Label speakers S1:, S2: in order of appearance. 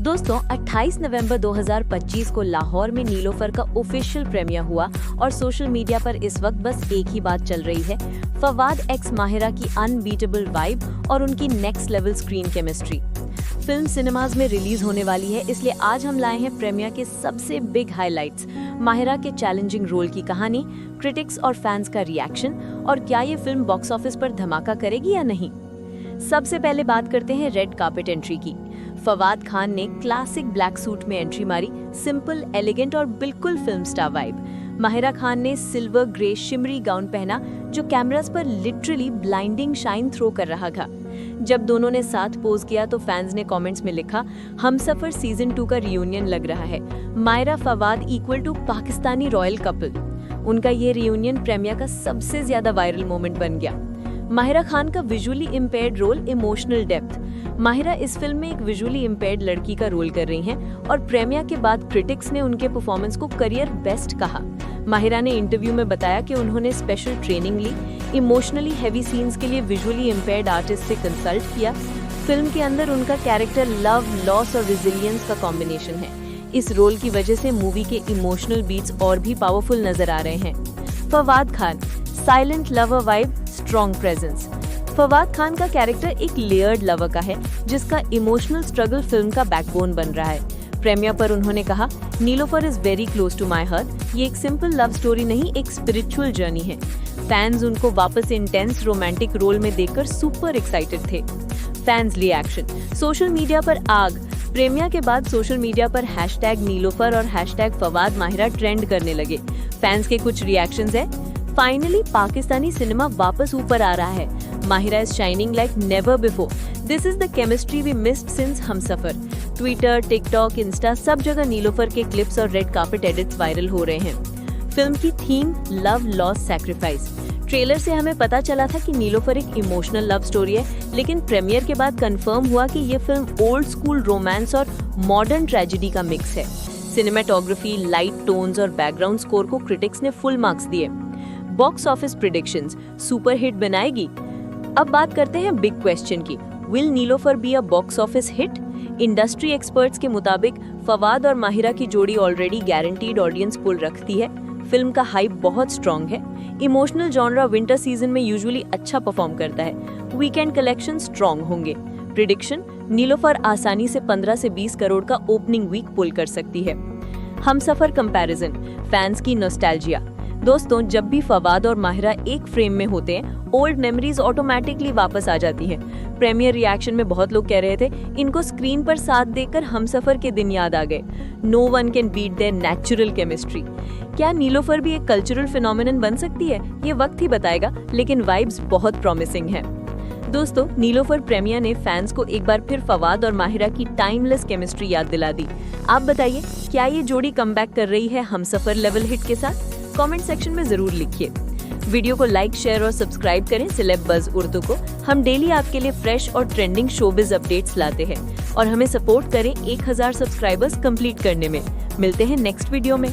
S1: दोस्तों 28 नवंबर 2025 को लाहौर में नीलोफर का ऑफिशियल प्रीमियर हुआ और सोशल मीडिया पर इस वक्त बस एक ही बात चल रही है, फवाद एक्स माहिरा की अनबीटेबल वाइब और उनकी next level screen chemistry. Film cinemas में रिलीज होने वाली है, इसलिए आज हम लाए हैं प्रीमियर के सबसे बिग हाइलाइट्स, माहिरा के चैलेंजिंग रोल की कहानी, क्रिटिक्स और फैंस का रिएक्शन और क्या ये फिल्म बॉक्स ऑफिस पर धमाका करेगी या नहीं। सबसे पहले बात करते हैं रेड कार्पेट एंट्री की। फवाद खान ने क्लासिक ब्लैक सूट में एंट्री मारी, सिंपल, एलिगेंट और बिल्कुल film star vibe. Mahira Khan ने सिल्वर ग्रे शिमरी गाउन पहना जो कैमरास पर लिटरली ब्लाइंडिंग शाइन थ्रो कर रहा था। जब दोनों ने साथ पोज किया तो फैंस ने कमेंट्स में लिखा, हमसफर सीजन 2 का रियूनियन लग रहा है। Mahira Fawad equal to Pakistani royal couple. उनका ये रियूनियन प्रीमियर का सबसे ज्यादा वायरल मोमेंट बन गया। माहिरा खान का visually impaired role, emotional depth. Mahira इस फिल्म में एक विजुअली इम्पेयर्ड लड़की का रोल कर रही हैं और प्रीमियर के बाद क्रिटिक्स ने उनके परफॉर्मेंस को करियर बेस्ट कहा। माहिरा ने इंटरव्यू में बताया कि उन्होंने स्पेशल ट्रेनिंग ली, इमोशनली हैवी सीन्स के लिए विजुअली इम्पेयर्ड आर्टिस्ट से कंसल्ट किया। फिल्म के अंदर उनका कैरेक्टर लव, लॉस और रेजिलियंस का कॉम्बिनेशन है। इस रोल की वजह से मूवी के इमोशनल बीट्स और भी पावरफुल नजर आ रहे हैं। Fawad Khan, silent lover vibe, strong presence. Fawad Khan का कैरेक्टर एक लेयर्ड लवर का है जिसका इमोशनल स्ट्रगल फिल्म का बैकबोन बन रहा है। प्रीमियर पर उन्होंने कहा, Nilofar is very close to my heart. ये एक सिंपल लव स्टोरी नहीं, एक स्पिरिचुअल जर्नी है। फैंस उनको वापस इंटेंस रोमांटिक रोल में देखकर सुपर एक्साइटेड थे। फैंस रिएक्शन, सोशल मीडिया पर आग। प्रीमियर के बाद सोशल मीडिया पर हैशटैग नीलोफर और हैशटैग फवाद माहिरा ट्रेंड करने लगे। फैंस के कुछ रिएक्शंस है, फाइनली पाकिस्तानी सिनेमा वापस ऊपर आ रहा है। Mahira is shining like never before. This is the chemistry we missed since Humsafar. Twitter, TikTok, Insta सब जगह नीलोफर के क्लिप्स और रेड कार्पेट एडिट्स वायरल हो रहे हैं। फिल्म की theme love, loss, sacrifice. Trailer से हमें पता चला था कि नीलोफर एक इमोशनल लव स्टोरी है, लेकिन प्रीमियर के बाद कंफर्म हुआ कि ये फिल्म ओल्ड स्कूल रोमांस और मॉडर्न ट्रेजेडी का मिक्स है। सिनेमेटोग्राफी, लाइट टोन्स और बैकग्राउंड स्कोर को क्रिटिक्स ने फुल मार्क्स दिए। Box office predictions, super hit बनाएगी। अब बात करते हैं बिग क्वेश्चन की, will Nilofar be a box office hit? Industry experts के मुताबिक फवाद और माहिरा की जोड़ी ऑलरेडी गारंटीड ऑडियंस पुल रखती है। फिल्म का हाइप बहुत स्ट्रॉन्ग है। इमोशनल जॉनरा विंटर सीजन में यूजुअली अच्छा परफॉर्म करता है। वीकेंड कलेक्शन स्ट्रॉन्ग होंगे। प्रिडिक्शन, नीलोफर आसानी से 15 से 20 करोड़ का ओपनिंग वीक पुल कर सकती है। हमसफर कंपैरिजन, फैंस की नॉस्टैल्जिया। दोस्तों, जब भी फवाद और माहिरा एक फ्रेम में होते हैं, ओल्ड मेमोरीज ऑटोमेटिकली वापस आ जाती हैं। प्रीमियर रिएक्शन में बहुत लोग कह रहे थे, इनको स्क्रीन पर साथ देखकर हमसफर के दिन याद आ गए। No one can beat their natural chemistry. क्या नीलोफर भी एक कल्चरल फिनोमिनन बन सकती है? ये वक्त ही बताएगा, लेकिन वाइब्स बहुत प्रॉमिसिंग है। दोस्तों, नीलोफर प्रीमियर ने फैंस को एक बार फिर फवाद और माहिरा की टाइमलेस केमिस्ट्री याद दिला दी। आप बताइए, क्या ये जोड़ी कमबैक कर रही है हमसफर लेवल हिट के साथ? कमेंट सेक्शन में जरूर लिखिए। वीडियो को लाइक, शेयर और सब्सक्राइब करें सेलेब बज़ उर्दू को। हम डेली आपके लिए फ्रेश और ट्रेंडिंग शोबिज अपडेट्स लाते हैं और हमें सपोर्ट करें 1000 सब्सक्राइबर्स कंप्लीट करने में। मिलते हैं नेक्स्ट वीडियो में।